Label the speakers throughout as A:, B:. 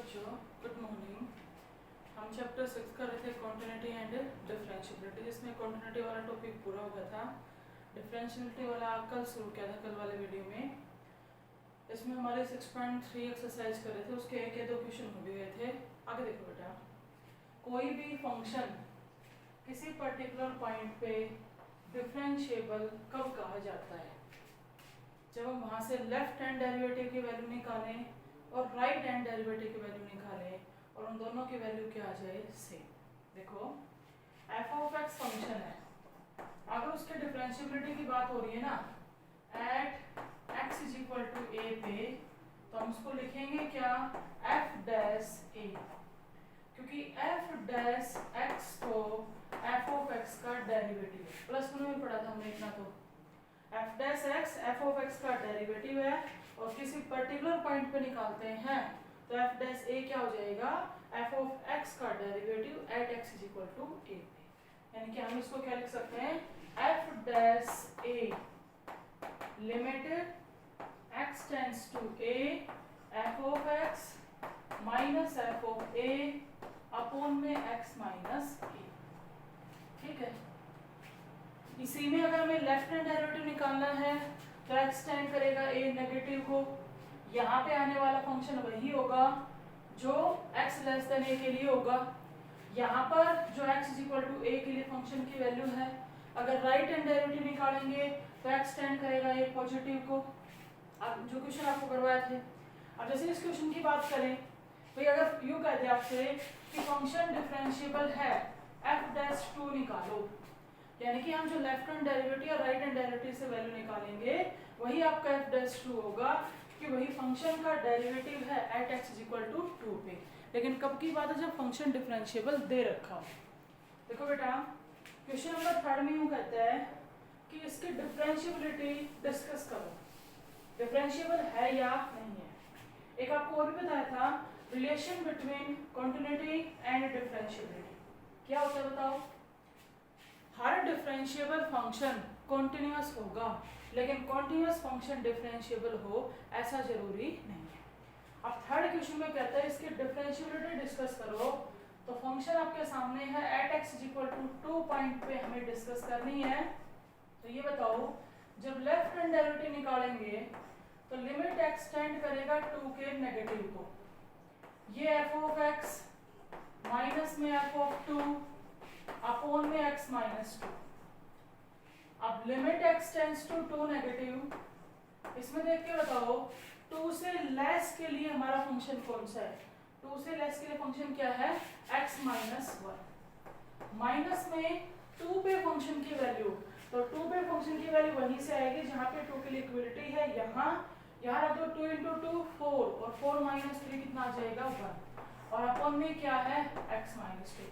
A: बच्चों, good morning. हम chapter 6 कर रहे थे कॉन्टिन्यूटी एंड डिफरेंशियबिलिटी, जिसमें कॉन्टिन्यूटी वाला टॉपिक पूरा हो गया था। डिफरेंशियबिलिटी वाला कल शुरू किया था, कल वाले वीडियो में। इसमें हमारे 6.3 एक्सरसाइज कर रहे थे, उसके एक या दो क्वेश्चन हो भी गए थे। आगे देखो बेटा, कोई भी फंक्शन किसी पर्टिकुलर पॉइंट पे डिफरेंशिएबल कब कहा जाता है? जब हम वहाँ से लेफ्ट हैंड डेरिवेटिव की वैल्यू निकालें और राइट हैंड डेरिवेटिव की वैल्यू निकालें और उन दोनों की वैल्यू क्या आ जाए, सेम। देखो, एफ ऑफ एक्स फंक्शन है, अगर उसके डिफरेंशियबिलिटी की बात हो रही है ना, at x is equal to a पे, तो हम उसको लिखेंगे क्या, एफ डैश ए, क्योंकि एफ डैश एक्स तो एफ ऑफ एक्स का डेरिवेटिव है। प्लस में पढ़ा था हमने इतना, तो F dash x F of x का डेरिवेटिव है और किसी पर्टिकुलर पॉइंट पे निकालते हैं तो एफ डैश ए क्या हो जाएगा, एफ ऑफ एक्स का derivative at x is equal to a पे। यानी कि हम इसको क्या लिख सकते हैं, f dash a limited x tends to a f of x minus f of a upon में एक्स माइनस ए। ठीक है, इसी में अगर हमें लेफ्ट हैंड डेरिवेटिव निकालना है तो एक्स टेंड करेगा ए नेगेटिव को, यहाँ पे आने वाला फंक्शन वही होगा जो x लेस देन ए के लिए होगा। यहाँ पर जो x इज इक्वल टू ए के लिए फंक्शन की वैल्यू है, अगर राइट हैंड डेरिवेटिव निकालेंगे तो x टेंड करेगा ए पॉजिटिव को। अब जो क्वेश्चन आपको करवाए थे, अब जैसे इस क्वेश्चन की बात करें, भाई अगर यूँ कहते हैं आपसे कि फंक्शन डिफरेंशिएबल है, f डैश 2 निकालो, यानी कि हम जो लेफ्ट हैंड डेरिवेटिव और राइट हैंड डेरिवेटिव से वैल्यू निकालेंगे वही आपका f डैश 2 होगा, कि वही फंक्शन का डेरिवेटिव है at x is equal to 2 पे। लेकिन कब की बात है, जब फंक्शन डिफरेंशिएबल दे रखा हो। देखो बेटा, क्वेश्चन नंबर 3 में यूँ कहता है कि इसकी डिफरेंशिएबिलिटी डिस्कस करो, डिफरेंशिएबल है या नहीं है। एक आपको और भी बताया था, relation between continuity and differentiability क्या होता है बताओ। हर डिफरेंशिएबल फंक्शन कॉन्टिन्यूअस होगा, लेकिन कॉन्टिन्यूअस फंक्शन डिफरेंशिएबल हो ऐसा जरूरी नहीं है। अब थर्ड क्वेश्चन में कहता है इसकी डिफरेंशिएबिलिटी डिस्कस करो, तो फंक्शन आपके सामने है at x is equal to 2 point पे हमें डिस्कस करनी है। तो ये बताओ, जब लेफ्ट हैंड डेरिवेटिव निकालेंगे तो लिमिट एक्स टेंड करेगा 2 के नेगेटिव को, ये एफ ऑफ एक्स माइनस में एफ ऑफ 2 अपॉन में x माइनस 2। अब limit x tends to 2 negative, इसमें देख के बताओ 2 से लेस के लिए हमारा फंक्शन कौन सा है, 2 से लेस के लिए फंक्शन क्या है, x माइनस 1। माइनस में 2 पे फंक्शन की वैल्यू, तो 2 पे फंक्शन की वैल्यू वहीं से आएगी जहाँ पे 2 की लिक्विडिटी है, यहाँ रख दो 2 इंटू 2 4 और 4 माइनस 3 कितना आ जाएगा 1, और अपॉन में क्या है x माइनस 2।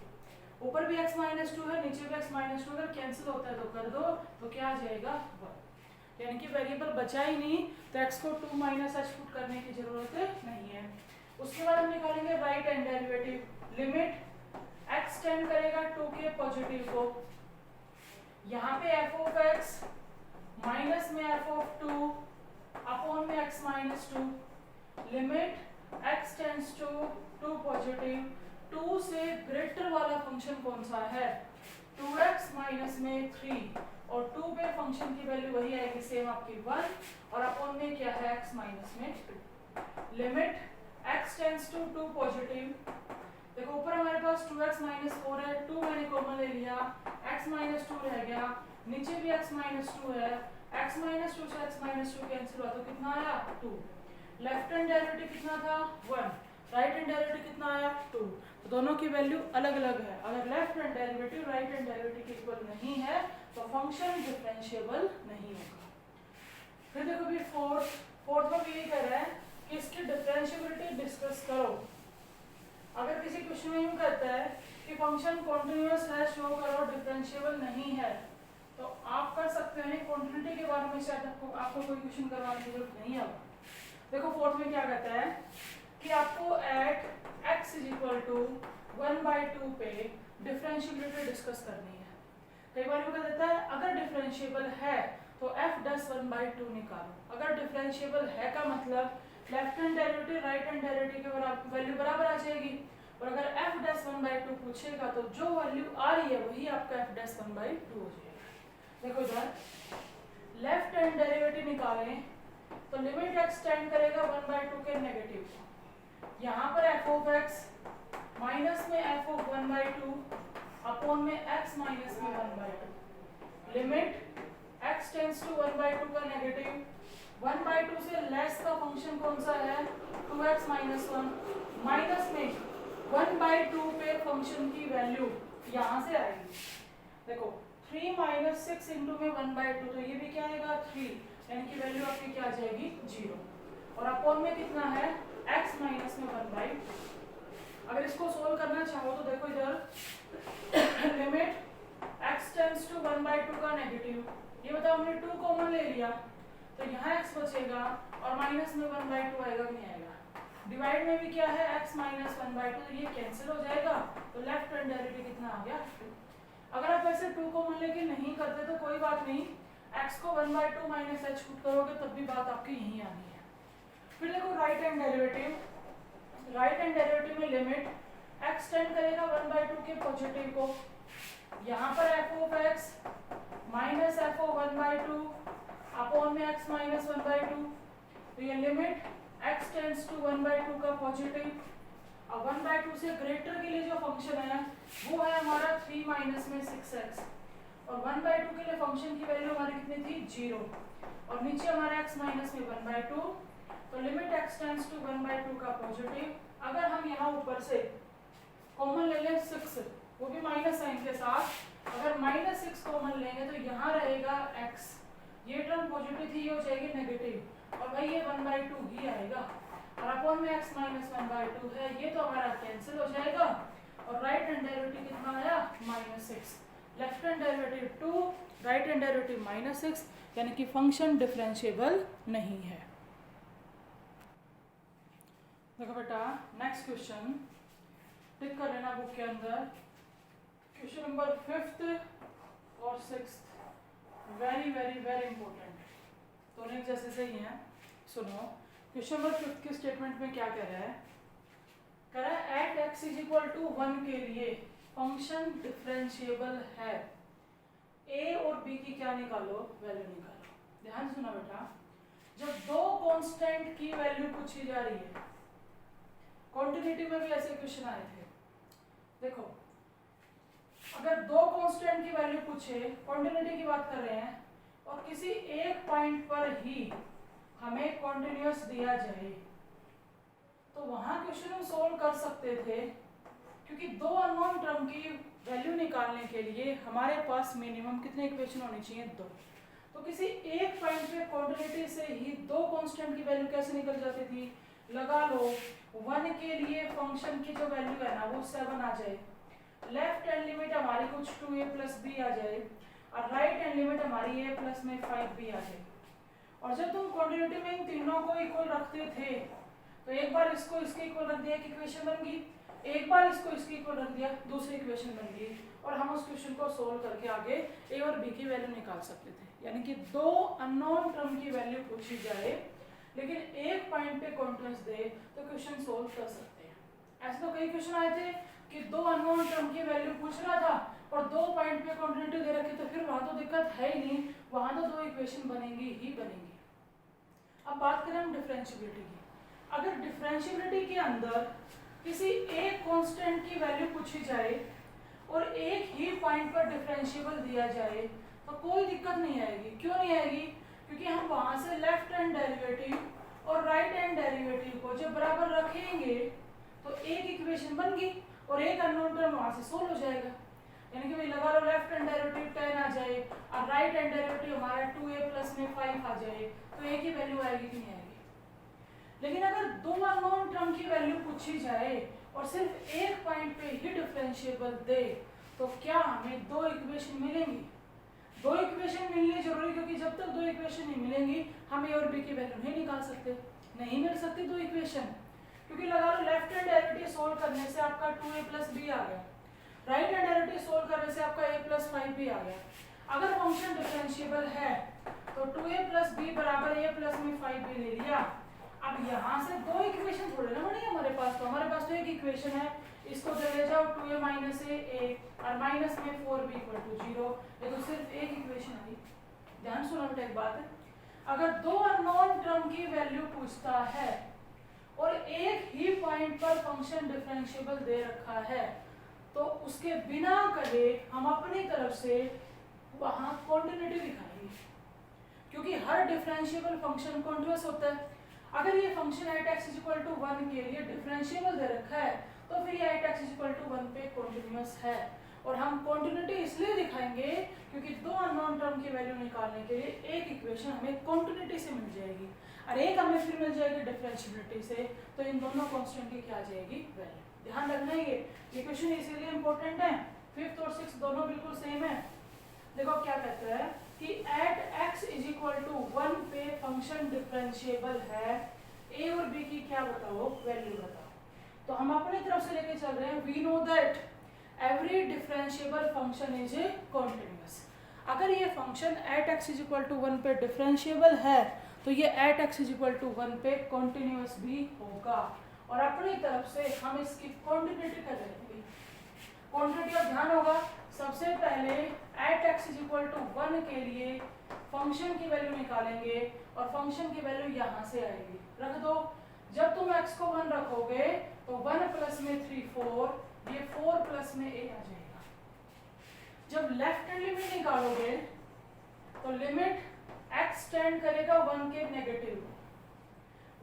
A: ऊपर भी x माइनस 2 है, नीचे भी x माइनस 2, अगर कैंसिल होता है तो कर दो, तो क्या आ जाएगा 1। यानी कि वेरिएबल बचा ही नहीं, तो x को 2 माइनस h पुट करने की जरूरत नहीं है। उसके बाद हम निकालेंगे right hand derivative, limit x tend करेगा 2 के पॉजिटिव को, यहाँ पे f ऑफ x माइनस में f ऑफ 2 अपॉन में x minus 2, limit x tends to 2 positive, 2 से ग्रेटर वाला फंक्शन कौन सा है, 2x माइनस में 3, और 2 पे फंक्शन की वैल्यू वही आएगी सेम आपकी 1, और अपॉन में क्या है x माइनस में 2, limit x tends to 2 positive. देखो ऊपर हमारे पास 2x माइनस 4 है, 2 मैंने कॉमन ले लिया, x माइनस 2 रह गया, नीचे भी x माइनस 2 है, x माइनस 2 से x माइनस 2 कैंसिल हुआ तो कितना आया 2। लेफ्ट हैंड डेरिवेटिव कितना था 1, राइट हैंड डेरिवेटिव कितना आया 2, तो दोनों की वैल्यू अलग अलग है। अगर left hand derivative right hand derivative के इक्वल नहीं है तो फंक्शन डिफरेंशिएबल नहीं होगा। फिर देखो भी फोर्थ में भी यही कह रहा है कि इसकी डिफरेंशिएबिलिटी डिस्कस करो। अगर किसी क्वेश्चन में यूँ कहता है कि फंक्शन कॉन्टिन्यूअस है, शो करो डिफरेंशिएबल नहीं है, तो आप कर सकते हैं कॉन्टिन्यूटी के बारे में, शायद आपको कोई क्वेश्चन करवाने की जरूरत नहीं है। देखो फोर्थ में क्या कहता है कि आपको at x is equal to 1/2 पे डिफरेंशिएबिलिटी डिस्कस करनी है। कई बार वो कह देता है अगर डिफरेंशिएबल है तो f 1/2 निकालो। अगर डिफरेंशिएबल है का मतलब left hand derivative right hand derivative के वैल्यू बराबर आ जाएगी। और अगर f डैश 1/2 पूछेगा तो जो वैल्यू आ रही है वही आपका f डैश 1/2 हो जाएगा। देखो इधर लेफ्ट हैंड डेरिवेटिव निकालें तो लिमिट x टेंड करेगा 1/2 के नेगेटिव। यहाँ पर f ऑफ x माइनस में f ऑफ 1/2 अपॉन में x माइनस में 1/2। लिमिट x टेंड्स टू 1/2 का नेगेटिव। 1/2 से लेस का फंक्शन कौन सा है 2x माइनस 1 माइनस में 1/2 पे फंक्शन की वैल्यू यहाँ से आएगी। देखो 3 माइनस 6 इंटू में 1/2 तो ये भी क्या आएगा 3 यानी कि वैल्यू आपकी क्या आ जाएगी 0। और अपॉन में कितना है x माइनस में 1/2। अगर इसको सोल्व करना चाहो तो देखो इधर लिमिट x टेंड्स टू 1/2 का नेगेटिव। ये बताओ हमने 2 कॉमन ले लिया तो यहाँ x बचेगा और माइनस में 1/2 आएगा कि नहीं आएगा। डिवाइड में भी क्या है x माइनस 1/2 तो ये कैंसिल हो जाएगा तो लेफ्ट हैंड डेरिवेटिव कितना आ गया 2। अगर आप ऐसे 2 कॉमन लेके नहीं करते तो कोई बात नहीं, x को 1/2 माइनस h पुट करोगे तब भी बात आपकी यहीं आनी है। फिर देखो right hand derivative. Right hand derivative में लिमिट x टेंड करेगा 1/2 के पॉजिटिव को। यहाँ पर f of x minus f of 1/2 upon में x माइनस 1/2 तो ये लिमिट x टेंड्स टू 1/2 का पॉजिटिव। अब 1/2 से ग्रेटर के लिए जो फंक्शन है वो है हमारा 3 माइनस में 6x और 1/2 के लिए फंक्शन की वैल्यू हमारी कितनी थी 0 और नीचे हमारा x माइनस में 1/2 तो लिमिट x टेंड्स टू 1/2 का पॉजिटिव। अगर हम यहाँ ऊपर से कॉमन ले लें 6 वो भी माइनस साइन के साथ, अगर माइनस 6 कॉमन लेंगे तो यहाँ रहेगा x, ये टर्म पॉजिटिव थी ये हो जाएगी नेगेटिव और भाई ये 1/2 ही आएगा और अपॉन में x माइनस 1/2 है ये तो हमारा कैंसिल हो जाएगा और राइट हैंड डेरिवेटिव कितना आया -6। Left hand derivative 2 right hand derivative -6 यानी कि फंक्शन डिफरेंशिएबल नहीं है। देखो बेटा नेक्स्ट क्वेश्चन टिक कर लेना बुक के अंदर। क्वेश्चन नंबर 5th और 6th very very very important, दोनों एक जैसे से ही हैं। सुनो क्वेश्चन नंबर 5th के स्टेटमेंट में क्या कह रहा है, कह रहा है at x is equal to 1 के लिए फंक्शन डिफरेंशिएबल है। a और b की क्या निकालो वैल्यू निकालो। ध्यान सुना बेटा, जब दो कांस्टेंट की वैल्यू पूछी जा रही है, कॉन्टिन्यूटी में भी ऐसे क्वेश्चन आए थे। देखो अगर दो कांस्टेंट की वैल्यू पूछे, कॉन्टिन्यूटी की बात कर रहे हैं और किसी एक पॉइंट पर ही हमें कॉन्टिन्यूअस दिया जाए तो वहां क्वेश्चन हम सोल्व कर सकते थे, क्योंकि दो अननोन टर्म की वैल्यू निकालने के लिए हमारे पास मिनिमम कितने इक्वेशन होनी चाहिए 2। तो किसी एक पॉइंट पे कॉन्टिन्यूटी से ही दो कांस्टेंट की वैल्यू कैसे निकल जाती थी, लगा लो 1 के लिए फंक्शन की जो वैल्यू है ना वो 7 आ जाए, लेफ्ट हैंड लिमिट हमारी कुछ 2a + b आ जाए और राइट हैंड लिमिट हमारी a + में 5b आ जाए। और जब तुम कॉन्टिन्यूटी में इन तीनों को इक्वल रखते थे तो एक बार इसको इसके इक्वल रख दिया एक इक्वेशन बन गई, एक बार इसको इसके इक्वल रख दिया दूसरी इक्वेशन बन गई और हम उस क्वेश्चन को सोल्व करके आगे a और b की वैल्यू निकाल सकते थे। यानी कि दो अननोन टर्म की वैल्यू पूछी जाए लेकिन एक पॉइंट पे कॉन्टिन्यूअस दे तो क्वेश्चन सोल्व कर सकते हैं। ऐसे तो कई क्वेश्चन आए थे कि दो अननोन टर्म की वैल्यू पूछ रहा था और दो पॉइंट पे कॉन्टिन्यूटी दे रखी, तो फिर वहां तो दिक्कत है ही नहीं, वहां तो दो इक्वेशन बनेंगी ही बनेंगी। अब बात करें हम डिफरेंशिएबिलिटी की। अगर डिफरेंशिएबिलिटी के अंदर किसी एक कांस्टेंट की वैल्यू पूछी जाए और एक ही पॉइंट पर डिफरेंशिएबल दिया जाए तो कोई दिक्कत नहीं आएगी। क्यों नहीं आएगी? क्योंकि हम वहां से लेफ्ट हैंड डेरिवेटिव और राइट हैंड डेरिवेटिव को जब बराबर रखेंगे तो एक इक्वेशन बन गई और एक अननोन टर्म वहां से सोल्व हो जाएगा। यानी कि भाई लगा लो लेफ्ट हैंड डेरिवेटिव 10 आ जाए और राइट हैंड डेरिवेटिव हमारा 2a + में 5 आ जाए तो एक ही वैल्यू आएगी कि नहीं आएगी। लेकिन अगर दो अननोन टर्म की वैल्यू पूछी जाए और सिर्फ एक पॉइंट पे ही डिफरेंशिएबल दे तो क्या हमें दो इक्वेशन मिलेंगी? दो इक्वेशन मिलनी जरूरी, क्योंकि जब तक दो इक्वेशन नहीं मिलेंगी हम a और b की वैल्यू नहीं निकाल सकते। नहीं मिल सकती दो इक्वेशन, क्योंकि लगा लो लेफ्ट हैंड डेरिवेटिव सोल्व करने से आपका 2a + b आ गया, राइट हैंड डेरिवेटिव सोल्व करने से आपका a + 5b आ गया। अगर फंक्शन डिफरेंशिएबल है तो 2a + b = a + में 5b ले लिया। अब अब यहाँ से दो इक्वेशन थोड़े ना बनी हमारे पास, तो हमारे पास तो एक इक्वेशन है, इसको चले जाओ 2a माइनस ए और माइनस में 4b इक्वल टू 0, ये तो सिर्फ एक इक्वेशन आई। ध्यान सुनो बेटा एक बात है, अगर दो अननोन टर्म की वैल्यू पूछता है और एक ही पॉइंट पर फंक्शन डिफरेंशिएबल दे रखा है, तो उसके बिना कहे हम अपनी तरफ से वहां कॉन्टिन्यूटी दिखाएंगे, क्योंकि हर डिफरेंशिएबल फंक्शन कॉन्टिन्यूअस होता है। अगर ये function at x equal to 1 के लिए डिफरेंशिएबल दे रखा है, तो फिर ये एट एक्स इक्वल टू 1 पे कॉन्टिन्यूअस है। और हम कॉन्टिन्यूटी इसलिए दिखाएंगे क्योंकि दो अननोन टर्म की वैल्यू निकालने के लिए एक इक्वेशन हमें कॉन्टिन्यूटी से मिल जाएगी और एक हमें फिर मिल जाएगी डिफरेंशिएबिलिटी से, तो इन दोनों कांस्टेंट की क्या आ जाएगी वैल्यू। ध्यान रखना है ये इक्वेशन इसीलिए इंपॉर्टेंट है। 5th और 6th दोनों बिल्कुल सेम है। देखो क्या कहता है कि at x is equal to 1 पे फंक्शन डिफरेंशिएबल है, a और b की क्या बताओ वैल्यू बताओ। तो हम अपनी तरफ से लेके चल रहे हैं, we know that every differentiable function is a continuous. अगर ये function at x is equal to 1 पे डिफरेंशिएबल है, तो ये at x is equal to 1 पे कॉन्टिन्यूअस भी होगा। और अपनी तरफ से हम इसकी क्वांटिटी कर लेंगे। क्वांटिटी का ध्यान होगा, सबसे पहले at x is equal to 1 के लिए फंक्शन की वैल्यू निकालेंगे और फंक्शन की वैल्यू यहाँ से आएगी, रख दो। जब तुम x को 1 रखोगे तो 1 प्लस में 3 4, ये 4 प्लस में a आ जाएगा। जब लेफ्ट हैंड लिमिट निकालोगे तो लिमिट x टेंड करेगा 1 के नेगेटिव।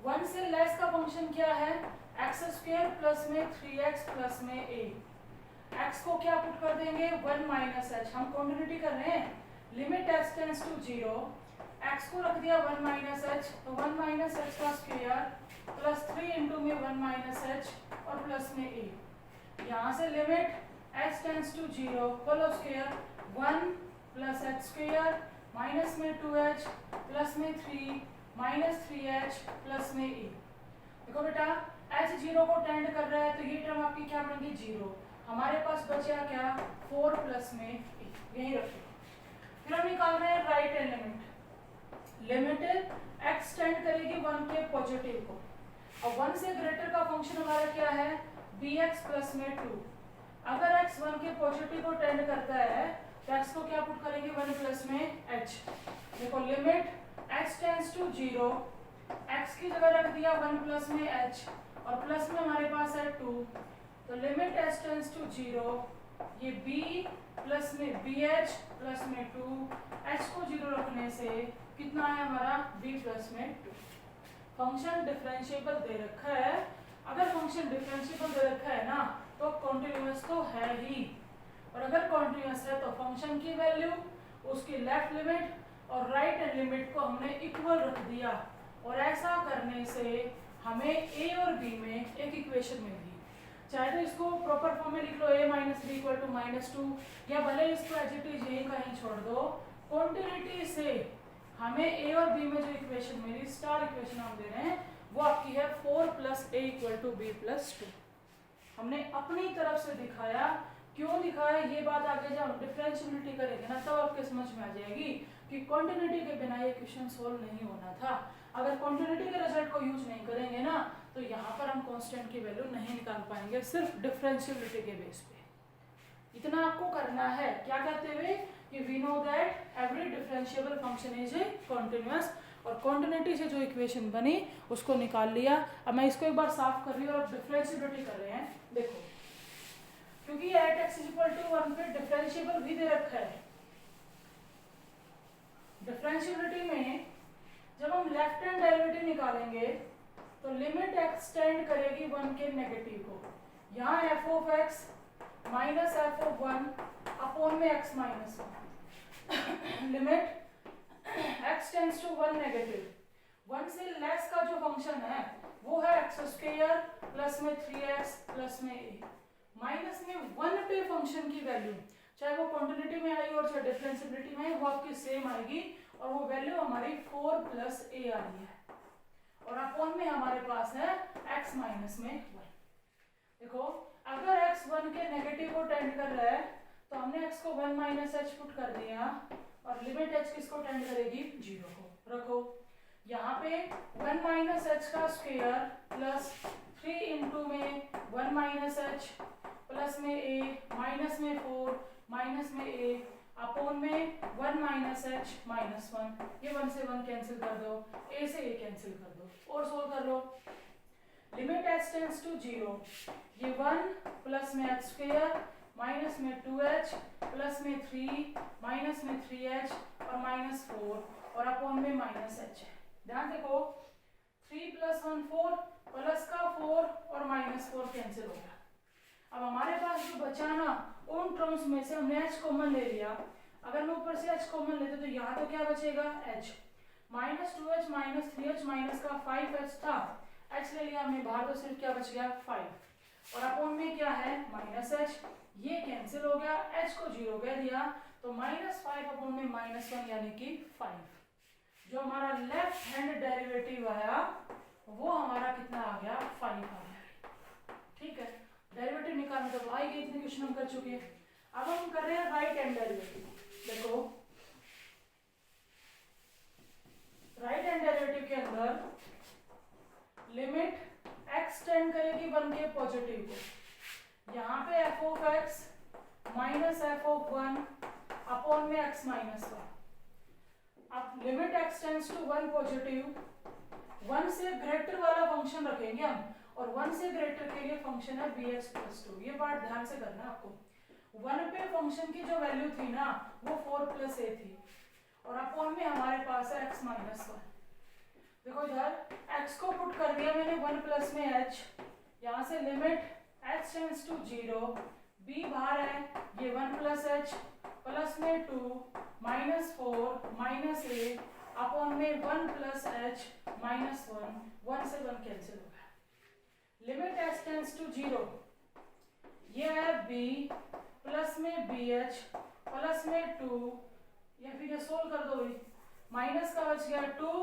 A: 1 से लेस का फंक्शन क्या है, एक्स स्क्वायर प्लस में 3x प्लस में a। x को क्या पुट कर देंगे 1 माइनस h, हम कॉन्टिन्यूटी कर रहे हैं, limit x tends to 0, x को रख दिया 1 माइनस h, तो 1 माइनस h का स्क्वायर प्लस 3 इंटू में 1 माइनस h और प्लस में a। यहाँ से limit x tends to 0 whole square 1 plus h square minus में 2h प्लस में 3 माइनस 3h प्लस में a। देखो बेटा h 0 को टेंड कर रहा है, तो ये टर्म आपकी क्या बनेगी 0। हमारे पास बचा क्या 4 प्लस में a, यही रखो। फिर हम निकाल रहे हैं right hand limit. Limit x tend करेगी 1 के पॉजिटिव को, और 1 से ग्रेटर का फंक्शन हमारा क्या है bx प्लस में 2। अगर x 1 के पॉजिटिव को टेंड करता है तो x को क्या पुट करेंगे 1 प्लस में h। देखो limit x tends to 0, x की जगह रख दिया 1 प्लस में h और प्लस में हमारे पास है 2, तो लिमिट h टेंड्स टू 0, ये b प्लस में bh प्लस में 2, h को 0 रखने से कितना है हमारा b प्लस में 2। फंक्शन डिफरेंशिएबल दे रखा है, अगर फंक्शन डिफरेंशिएबल दे रखा है ना तो कॉन्टिन्यूअस तो है ही, और अगर कॉन्टिन्यूअस है तो फंक्शन की वैल्यू, उसकी लेफ्ट लिमिट और राइट हैंड लिमिट को हमने इक्वल रख दिया, और ऐसा करने से हमें a और b में एक इक्वेशन मिल गई। चाहे तो इसको प्रॉपर फॉर्म में लिख लो a माइनस 3 इक्वल टू -2, या भले इसको एज इट इज यही कहीं छोड़ दो। कॉन्टिन्यूटी से हमें a और b में जो इक्वेशन मिली, स्टार इक्वेशन हम दे रहे हैं, वो आपकी है 4 plus a equal to b plus 2। हमने अपनी तरफ से दिखाया। क्यों दिखाया ये बात आगे जब हम डिफरेंशिएबिलिटी करेंगे ना तब आपके समझ में आ जाएगी कि कॉन्टिन्यूटी के बिना ये क्वेश्चन सोल्व नहीं होना था। अगर कॉन्टिन्यूटी के रिजल्ट को यूज नहीं करेंगे ना तो यहाँ पर हम कांस्टेंट की वैल्यू नहीं निकाल पाएंगे, सिर्फ डिफरेंशिएबिलिटी के बेस पे। इतना आपको करना है, क्या कहते हुए कि we know that every differentiable function is a continuous, और कॉन्टिन्यूटी से जो इक्वेशन बनी उसको निकाल लिया। अब मैं इसको एक बार साफ कर रही हूँ और डिफरेंशिएबिलिटी कर रहे हैं। देखो क्योंकि एट x इक्वल टू 1 पे डिफरेंशिएबल भी दे रखा है, डिफरेंशिएबिलिटी में जब हम लेफ्ट हैंड डेरिवेटिव निकालेंगे तो लिमिट x टेंड करेगी 1 के नेगेटिव को। यहाँ f of x minus f of 1 upon में x minus 1। Limit x tends to 1 negative. 1 से लेस का जो फंक्शन है वो है x स्क्वायर प्लस में 3x प्लस में a। माइनस में 1 पे फंक्शन की वैल्यू, चाहे वो क्वांटिटी में आई और चाहे डिफरेंशिएबिलिटी में, वो आपकी सेम आएगी, और वो वैल्यू हमारी 4 प्लस a आ रही है, और अपॉन में हमारे पास है x माइनस में 1। देखो अगर x 1 के नेगेटिव को टेंड कर रहा है तो हमने x को 1 माइनस h पुट कर दिया, और लिमिट h किसको टेंड करेगी 0 को, रखो। यहाँ पे 1 माइनस एच का स्क्वायर प्लस 3 इंटू में 1 माइनस एच प्लस में ए माइनस में 4 माइनस में ए अपॉन में 1 माइनस एच माइनस 1, ये 1 से 1 कैंसिल कर दो, ए से ए कैंसिल कर दो और सोल्व कर लो। लिमिट एच टेंड्स टू 0, ये 1 प्लस में एच स्क्वायर माइनस में 2h प्लस में 3 माइनस में 3h और माइनस 4 और अपॉन में माइनस h है। ध्यान देखो 3 प्लस 1 4 प्लस का 4 और माइनस 4 कैंसिल हो गया। अब हमारे पास जो बचा ना उन टर्म्स में से हमने h कॉमन ले लिया। अगर मैं ऊपर से h कॉमन लेते तो यहाँ तो क्या बचेगा h minus 2h minus 3h minus का 5h था, h ले लिया हमने बाहर तो सिर्फ क्या बच गया 5 और अपॉन में क्या है माइनस h, ये कैंसिल हो गया, h को 0 कह दिया तो माइनस 5 अपॉन में माइनस 1 यानी कि 5। जो हमारा लेफ्ट हैंड डेरिवेटिव आया वो हमारा कितना आ गया 5 आ गया। ठीक है, डेरिवेटिव निकालने तो आई गई, इतने क्वेश्चन हम कर चुके हैं। अब हम कर रहे हैं राइट हैंड डेरिवेटिव। देखो राइट हैंड डेरिवेटिव के अंदर लिमिट x टेंड करेगी 1 के पॉजिटिव को, यहाँ पे f of x minus f of 1 upon में x माइनस 1। अब limit x tends to 1 positive, 1 से ग्रेटर वाला फंक्शन रखेंगे हम और 1 से ग्रेटर के लिए फंक्शन है bx प्लस 2। ये पार्ट ध्यान से करना आपको। 1 पे फंक्शन की जो वैल्यू थी ना वो 4 प्लस a थी और अपॉन में हमारे पास है x माइनस 1। देखो इधर x को पुट कर दिया मैंने 1 प्लस में h, यहाँ से limit h tends to 0, b बाहर है, ये 1 प्लस h प्लस में 2 माइनस 4 माइनस a अपॉन में 1 प्लस h माइनस 1 से 1 कैंसिल हो गया। लिमिट h टेंड्स टू 0, ये है b प्लस में bh प्लस में 2, या फिर ये सोल्व कर दो भाई, माइनस का बच गया 2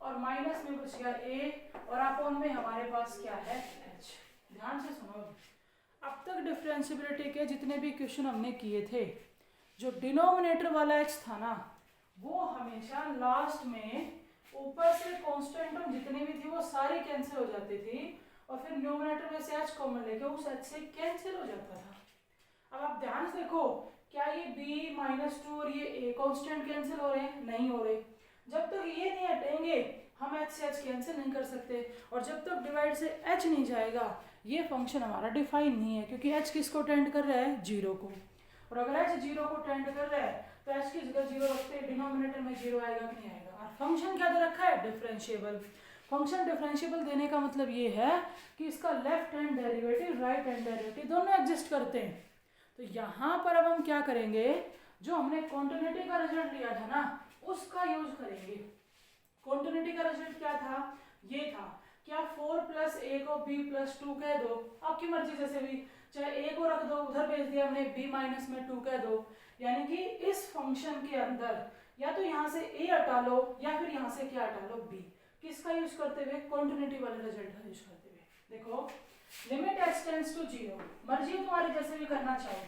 A: और माइनस में बच गया a और अपॉन में हमारे पास क्या है h। ध्यान से सुनो, अब तक डिफरेंशिएबिलिटी के जितने भी क्वेश्चन हमने किए थे, जो डिनोमिनेटर वाला h था ना वो हमेशा लास्ट में ऊपर से कांस्टेंट टर्म जितनी भी थी वो सारी कैंसिल हो जाती थी और फिर न्यूमरेटर में से h कॉमन लेके उस h से कैंसिल हो जाता था। अब आप ध्यान से देखो, क्या ये b माइनस 2 और ये a कांस्टेंट कैंसिल हो रहे हैं? नहीं हो रहे। जब तक ये नहीं हटेंगे हम h से h कैंसिल नहीं कर सकते और जब तक डिवाइड से h नहीं जाएगा ये फंक्शन हमारा डिफाइन नहीं है, क्योंकि h किसको टेंड कर रहा है 0 को, और अगर h 0 को टेंड कर रहा है तो h की जगह 0 रखते हैं, डिनोमिनेटर में 0 आएगा कि नहीं आएगा। और फंक्शन क्या दे रखा है डिफरेंशिएबल। फंक्शन डिफरेंशिएबल देने का मतलब ये है कि इसका left hand derivative right hand derivative दोनों एग्जिस्ट करते हैं। तो यहाँ पर अब हम क्या करेंगे, जो हमने कॉन्टिन्यूटी का रिजल्ट लिया था ना उसका यूज करेंगे। कॉन्टिन्यूटी का रिजल्ट क्या था, ये था क्या 4 प्लस a को b प्लस 2 कह दो, आपकी मर्जी जैसे भी, चाहे a को रख दो उधर भेज दिया हमने b माइनस में 2 कह दो, यानी कि इस फंक्शन के अंदर या तो यहाँ से a हटा लो या फिर यहाँ से क्या हटा लो b। किसका यूज करते हुए, कॉन्टिन्यूटी वाले रिजल्ट का यूज करते हुए। देखो लिमिट x टेंड्स टू 0, मर्जी है तुम्हारी जैसे भी करना चाहो।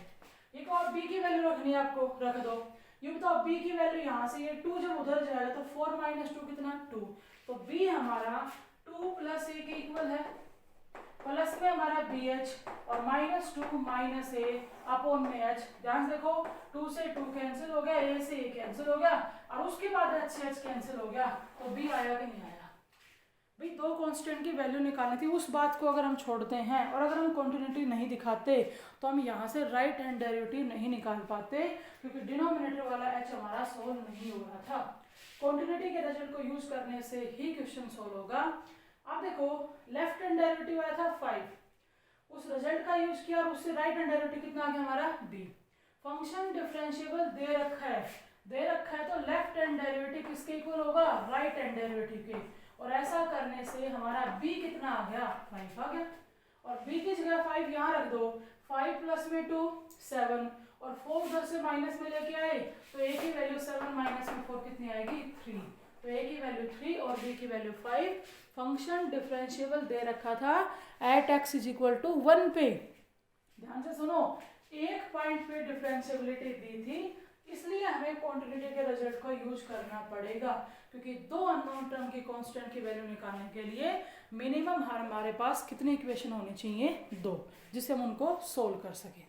A: ये को आप b की वैल्यू रखनी है आपको, रख दो। ये बताओ b की वैल्यू यहाँ से, ये 2 जब उधर जाएगा तो 4 माइनस 2 कितना 2, तो b हमारा 2 प्लस a के इक्वल है, प्लस में हमारा bh और माइनस 2 माइनस a अपॉन में h। ध्यान से देखो 2 से 2 कैंसिल हो गया, a से a कैंसिल हो गया और उसके बाद h से h कैंसिल हो गया, तो b आया कि नहीं आया। भाई दो कांस्टेंट की वैल्यू निकालनी थी, उस बात को अगर हम छोड़ते हैं और अगर हम कॉन्टिन्यूटी नहीं दिखाते तो हम यहाँ से राइट हैंड डेरिवेटिव नहीं निकाल पाते, क्योंकि डिनोमिनेटर वाला h हमारा सोल्व नहीं हो रहा था। कॉन्टिन्यूटी के रिजल्ट को यूज करने से ही क्वेश्चन सोल्व होगा। अब देखो लेफ्ट हैंड डेरिवेटिव आया था 5, उस रिजल्ट का यूज किया और उससे राइट हैंड डेरिवेटिव कितना आ गया हमारा b। फंक्शन डिफरेंशिएबल दे रखा है तो लेफ्ट हैंड डेरिवेटिव किसके इक्वल होगा, राइट हैंड डेरिवेटिव के, और ऐसा करने से हमारा b कितना आ गया 5 आ गया, और b की जगह 5 यहाँ रख दो, 5 प्लस में 2 7 और 4 उधर से माइनस में लेके आए तो a की वैल्यू 7 माइनस में 4 कितनी आएगी 3, तो a की वैल्यू 3 और b की वैल्यू 5। फंक्शन डिफरेंशिएबल दे रखा था at x is equal to 1 पे। ध्यान से सुनो, एक पॉइंट पे डिफरेंशिएबिलिटी दी थी, इसलिए हमें कॉन्टिन्यूटी के रिजल्ट को यूज करना पड़ेगा, क्योंकि दो अननोन टर्म की कांस्टेंट की वैल्यू निकालने के लिए मिनिमम हमारे पास कितने इक्वेशन होने चाहिए, 2, जिससे हम उनको सोल्व कर सकें।